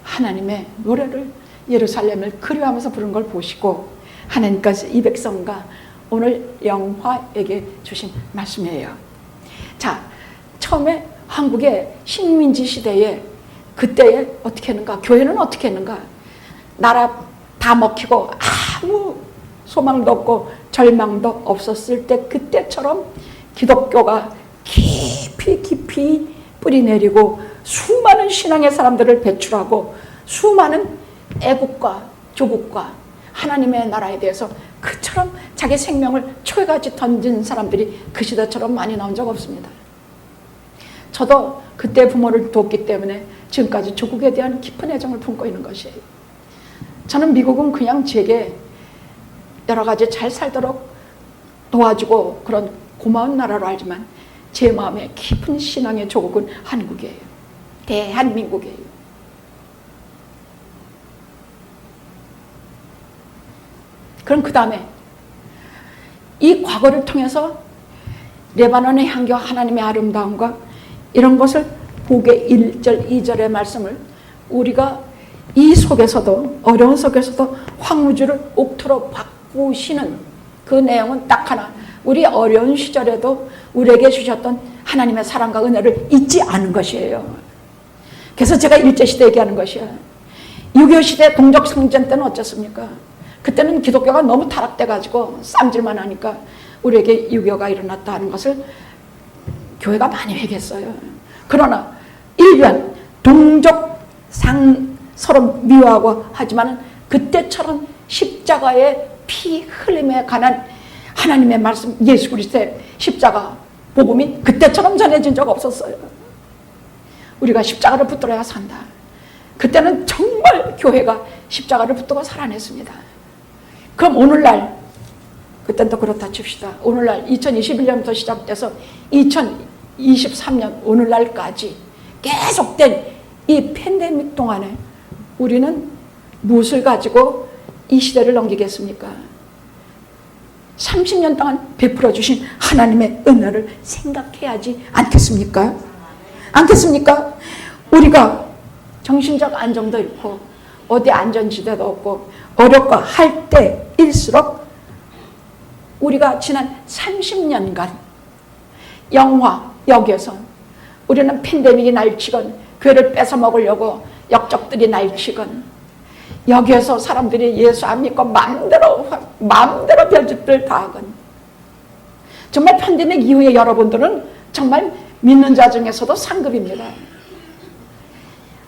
하나님의 노래를, 예루살렘을 그리워하면서 부르는 걸 보시고 하나님께서 이 백성과 오늘 영화에게 주신 말씀이에요. 자, 처음에 한국의 식민지 시대에 그때에 어떻게 했는가? 교회는 어떻게 했는가? 나라 다 먹히고 아무 소망도 없고 절망도 없었을 때 그때처럼 기독교가 깊이 뿌리 내리고 수많은 신앙의 사람들을 배출하고 수많은 애국과 조국과 하나님의 나라에 대해서 그처럼 자기 생명을 초회같이 던진 사람들이 그 시대처럼 많이 나온 적 없습니다. 저도 그때 부모를 돕기 때문에 지금까지 조국에 대한 깊은 애정을 품고 있는 것이에요. 저는 미국은 그냥 제게 여러 가지 잘 살도록 도와주고 그런 고마운 나라로 알지만 제 마음에 깊은 신앙의 조국은 한국이에요. 대한민국이에요. 그럼 그 다음에 이 과거를 통해서 레바논의 향기와 하나님의 아름다움과 이런 것을 복의 1절, 2절의 말씀을 우리가 이 속에서도 어려운 속에서도 황무지를 옥토로 바꾸시는 그 내용은 딱 하나, 우리 어려운 시절에도 우리에게 주셨던 하나님의 사랑과 은혜를 잊지 않은 것이에요. 그래서 제가 일제시대 얘기하는 것이에요. 6.25 시대 동족성전 때는 어쩌습니까? 그때는 기독교가 너무 타락돼가지고 쌈질만 하니까 우리에게 6.25가 일어났다 하는 것을 교회가 많이 회개했어요. 그러나 일변 동족 서로 미워하고 하지만 그때처럼 십자가의 피 흘림에 관한 하나님의 말씀, 예수 그리스도의 십자가 복음이 그때처럼 전해진 적 없었어요. 우리가 십자가를 붙들어야 산다. 그때는 정말 교회가 십자가를 붙들고 살아냈습니다. 그럼 오늘날, 그땐 또 그렇다 칩시다. 오늘날 2021년부터 시작돼서 2023년 오늘날까지 계속된 이 팬데믹 동안에 우리는 무엇을 가지고 이 시대를 넘기겠습니까? 30년 동안 베풀어 주신 하나님의 은혜를 생각해야지 않겠습니까? 않겠습니까? 우리가 정신적 안정도 잃고 어디 안전지대도 없고 어렵고 할 때일수록 우리가 지난 30년간 영화 여기에서 우리는 팬데믹이 날치건 교회를 뺏어먹으려고 역적들이 날치건 여기에서 사람들이 예수 안 믿고 마음대로 별짓들 다 하건 정말 팬데믹 이후에 여러분들은 정말 믿는 자 중에서도 상급입니다.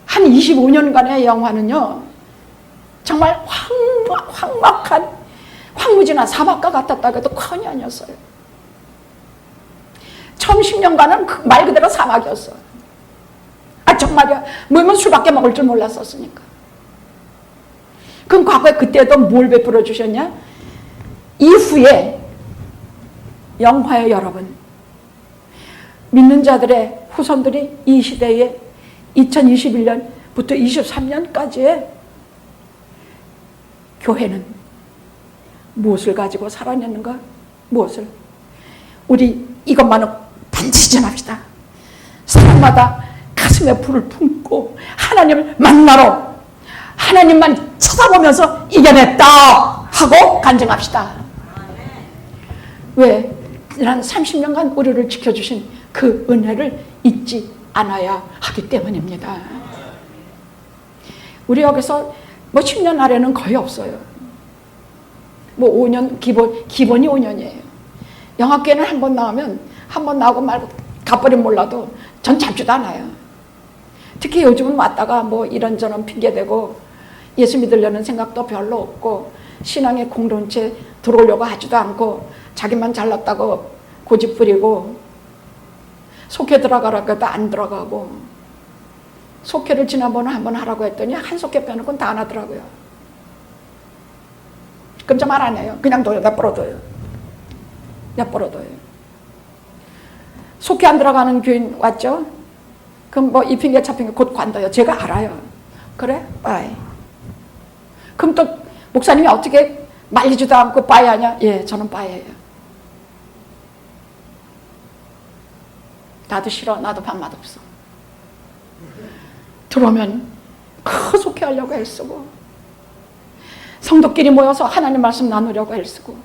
한 25년간의 영화는요 정말 황막한 황무지나 사막과 같았다고 해도 과언이 아니었어요. 처음 10년간은 말 그대로 사막이었어요. 아 정말이야. 뭐면 술밖에 먹을 줄 몰랐었으니까. 그럼 과거에 그때도 뭘 베풀어 주셨냐? 이후에 영화의 여러분 믿는 자들의 후손들이 이 시대에 2021년부터 23년까지의 교회는 무엇을 가지고 살아냈는가? 무엇을? 우리 이것만은 반드시 전합시다. 사람마다 가슴에 불을 품고 하나님을 만나러 하나님만 쳐다보면서 이겨냈다 하고 간증합시다. 왜? 지난 30년간 우리를 지켜주신 그 은혜를 잊지 않아야 하기 때문입니다. 우리 여기서 뭐 10년 아래는 거의 없어요. 뭐 5년 기본이 5년이에요. 영화계는 한 번 나오면 한 번 나오고 말고 가버리면 몰라도 전 잡지도 않아요. 특히 요즘은 왔다가 뭐 이런저런 핑계대고 예수 믿으려는 생각도 별로 없고 신앙의 공동체 들어오려고 하지도 않고 자기만 잘났다고 고집 부리고 속회 들어가라고 해도 안 들어가고 속회를 지난번에 한번 하라고 했더니 한 속회 빼놓고는 다 안 하더라고요. 그럼 저 말 안 해요. 그냥 둬요. 내버려둬요. 내버려둬요. 속회 안 들어가는 교인 왔죠? 그럼 뭐 이 핑계 저 핑계 곧 관둬요. 제가 알아요. 그래? 빠이. 그럼 또 목사님이 어떻게 말리지도 않고 빠이 하냐? 예, 저는 빠이예요. 나도 싫어. 나도 밥맛 없어. 들어오면 그 속회하려고 애쓰고 성도끼리 모여서 하나님 말씀 나누려고 애쓰고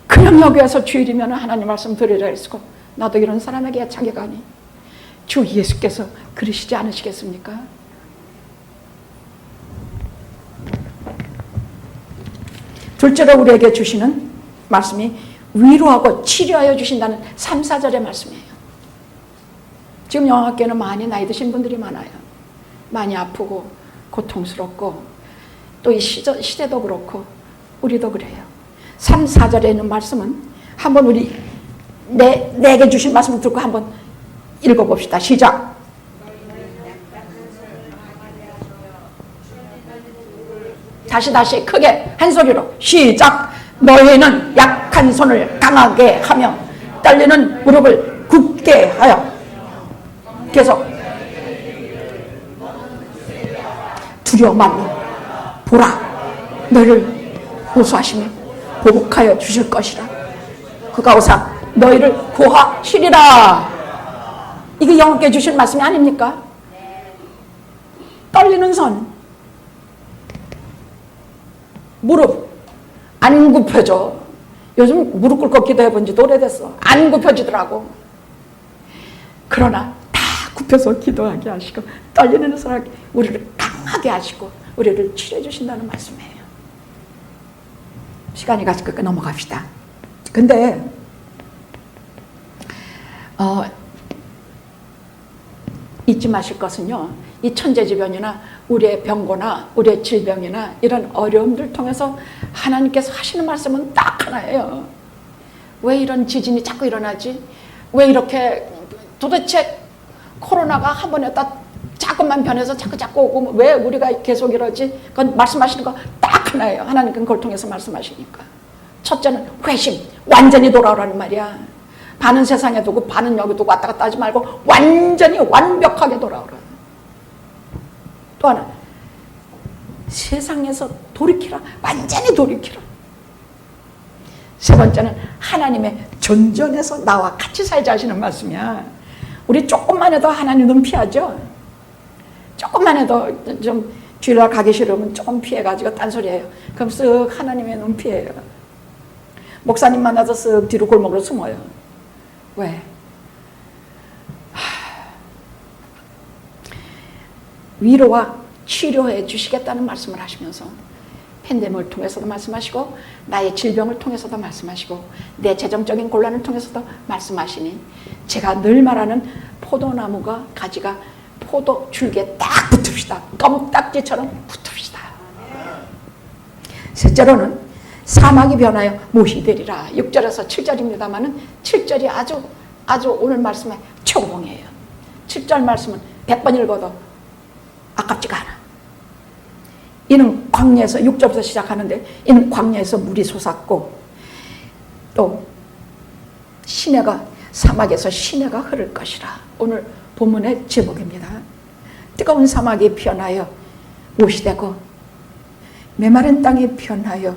그냥 여기에서 주일이면 하나님 말씀 들으려 애쓰고 나도 이런 사람에게 애착이 가니 주 예수께서 그러시지 않으시겠습니까? 둘째로 우리에게 주시는 말씀이 위로하고 치료하여 주신다는 3, 4절의 말씀이에요. 지금 영화학교는 많이 나이 드신 분들이 많아요. 많이 아프고 고통스럽고 또 이 시대도 그렇고 우리도 그래요. 3, 4절에 있는 말씀은 한번 우리 내게 주신 말씀을 듣고 한번 읽어봅시다. 시작. 다시 크게 한 소리로 시작. 너희는 약한 손을 강하게 하며 떨리는 무릎을 굳게 하여. 계속. 두려워 말로 보라, 너희를 호소하시며 보복하여 주실 것이라. 그가 오사 너희를 구하시리라. 이게 영원께 주실 말씀이 아닙니까? 떨리는 손, 무릎 안 굽혀져. 요즘 무릎 꿇고 기도해본 지도 오래됐어. 안 굽혀지더라고. 그러나 다 굽혀서 기도하게 하시고 떨리는 손을 우리를 강하게 하시고 우리를 치료해 주신다는 말씀이에요. 시간이 가서 끝까지 넘어갑시다. 근데 잊지 마실 것은요, 이 천재지변이나 우리의 병고나 우리의 질병이나 이런 어려움들 통해서 하나님께서 하시는 말씀은 딱 하나예요. 왜 이런 지진이 자꾸 일어나지? 왜 이렇게 도대체 코로나가 한 번에 자꾸만 변해서 자꾸 오고 왜 우리가 계속 이러지? 그건 말씀하시는 거 딱 하나예요. 하나님은 그걸 통해서 말씀하시니까. 첫째는 회심, 완전히 돌아오라는 말이야. 반은 세상에 두고 반은 여기 두고 왔다 갔다 하지 말고 완전히 완벽하게 돌아오라. 또 하나, 세상에서 돌이키라. 완전히 돌이키라. 세 번째는 하나님의 존전에서 나와 같이 살자 하시는 말씀이야. 우리 조금만 해도 하나님 눈 피하죠. 조금만 해도 좀 주일날 가기 싫으면 조금 피해가지고 딴소리해요. 그럼 쓱 하나님의 눈 피해요. 목사님 만나서 쓱 뒤로 골목으로 숨어요. 왜? 위로와 치료해 주시겠다는 말씀을 하시면서 팬데믹을 통해서도 말씀하시고 나의 질병을 통해서도 말씀하시고 내 재정적인 곤란을 통해서도 말씀하시니 제가 늘 말하는 포도나무가 가지가 포도 줄기에 딱 붙읍시다. 껌딱지처럼 붙읍시다. 셋째로는 사막이 변하여 못이 되리라. 6절에서 7절입니다만은 7절이 아주 오늘 말씀의 최고봉이에요. 7절 말씀은 100번 읽어도 아깝지가 않아. 이는 광야에서 6절부터 시작하는데 이는 광야에서 물이 솟았고 또 시내가 사막에서 시내가 흐를 것이라. 오늘 본문의 제목입니다. 뜨거운 사막이 변하여 못이 되고 메마른 땅이 변하여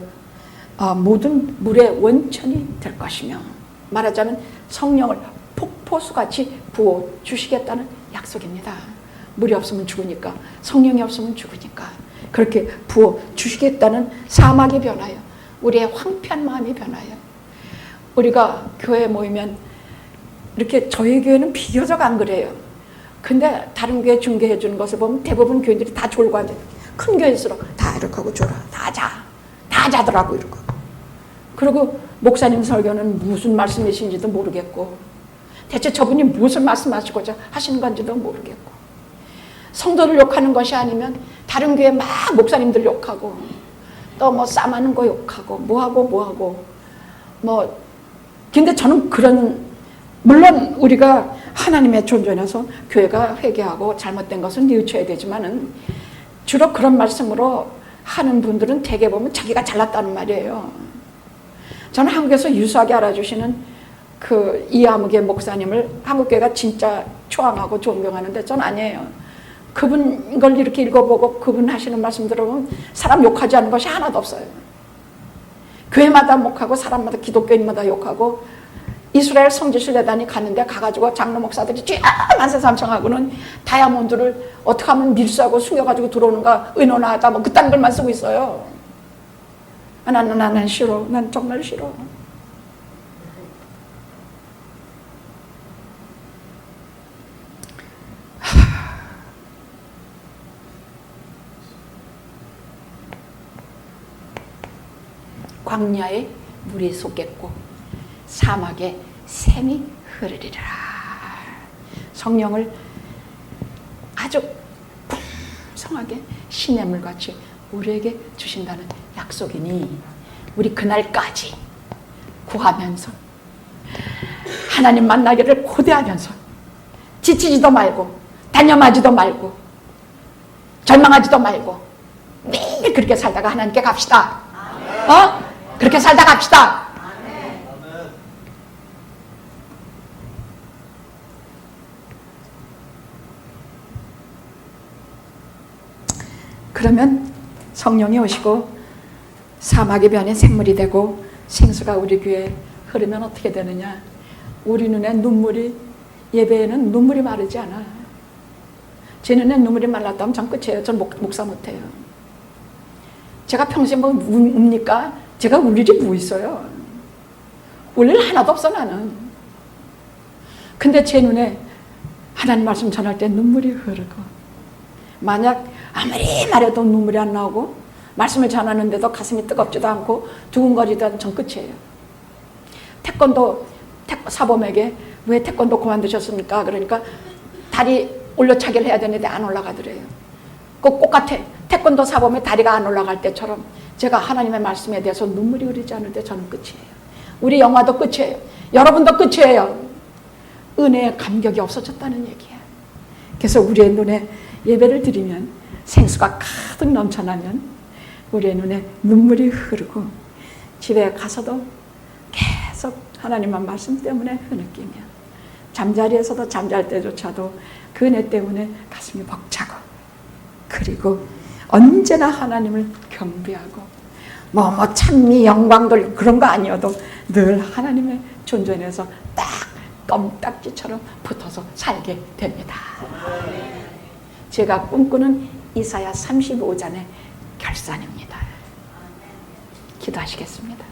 모든 물의 원천이 될 것이며 말하자면 성령을 폭포수같이 부어주시겠다는 약속입니다. 물이 없으면 죽으니까 성령이 없으면 죽으니까 그렇게 부어주시겠다는 사막이 변하여 우리의 황폐한 마음이 변하여 우리가 교회에 모이면 이렇게 저희 교회는 비교적 안 그래요. 근데 다른 교회 중계해 주는 것을 보면 대부분 교인들이 다 졸고 앉아. 큰 교회일수록 다 이렇게 하고 졸아. 다 자더라고 이러고. 그리고 목사님 설교는 무슨 말씀이신지도 모르겠고 대체 저분이 무슨 말씀하시고자 하시는 건지도 모르겠고 성도를 욕하는 것이 아니면 다른 교회 막 목사님들 욕하고 또 뭐 싸마는 거 욕하고 뭐하고 근데 저는 물론 우리가 하나님의 존전에서 교회가 회개하고 잘못된 것은 뉘우쳐야 되지만은 주로 그런 말씀으로 하는 분들은 대개 보면 자기가 잘났다는 말이에요. 저는 한국에서 유수하게 알아주시는 그 이아무개 목사님을 한국교회가 진짜 초항하고 존경하는데 전 아니에요. 그분 걸 이렇게 읽어보고 그분 하시는 말씀 들어보면 사람 욕하지 않는 것이 하나도 없어요. 교회마다 욕하고 사람마다 기독교인마다 욕하고 이스라엘 성지순례단이 갔는데 가가지고 장로 목사들이 쥐만세 삼청하고는 다이아몬드를 어떻게 하면 밀수하고 숨겨가지고 들어오는가 의논하다 뭐 그딴 글만 쓰고 있어요. 난 싫어. 난 정말 싫어. 광야에 물이 솟겠고 사막에 샘이 흐르리라. 성령을 아주 풍성하게 시냇물같이 우리에게 주신다는 약속이니 우리 그날까지 구하면서 하나님 만나기를 고대하면서 지치지도 말고 단념하지도 말고 절망하지도 말고 매일 그렇게 살다가 하나님께 갑시다. 그렇게 살다 갑시다. 그러면 성령이 오시고 사막의 변에 샘물이 되고 생수가 우리 귀에 흐르면 어떻게 되느냐? 우리 눈에 눈물이, 예배에는 눈물이 마르지 않아. 제 눈에 눈물이 말랐다면 전 끝이에요. 전 목사 못해요. 제가 평소에 뭐 웁니까? 제가 울 일이 뭐 있어요? 울 일 하나도 없어 나는. 근데 제 눈에 하나님 말씀 전할 때 눈물이 흐르고, 만약 아무리 말해도 눈물이 안 나오고 말씀을 전하는데도 가슴이 뜨겁지도 않고 두근거리던 전 끝이에요. 태권도 사범에게 왜 태권도 그만두셨습니까? 그러니까 다리 올려차기를 해야 되는데 안 올라가더래요. 꼭 똑같아. 태권도 사범의 다리가 안 올라갈 때처럼 제가 하나님의 말씀에 대해서 눈물이 흐르지 않을 때 저는 끝이에요. 우리 영화도 끝이에요. 여러분도 끝이에요. 은혜의 감격이 없어졌다는 얘기야. 그래서 우리의 눈에 예배를 드리면, 생수가 가득 넘쳐나면 우리의 눈에 눈물이 흐르고 집에 가서도 계속 하나님의 말씀 때문에 흐느끼며, 잠자리에서도 잠잘 때조차도 그 은혜 때문에 가슴이 벅차고, 그리고 언제나 하나님을 경배하고 뭐 찬미 영광들 그런 거 아니어도 늘 하나님의 존전에서 딱 껌딱지처럼 붙어서 살게 됩니다. 제가 꿈꾸는 이사야 35장의 결산입니다. 기도하시겠습니다.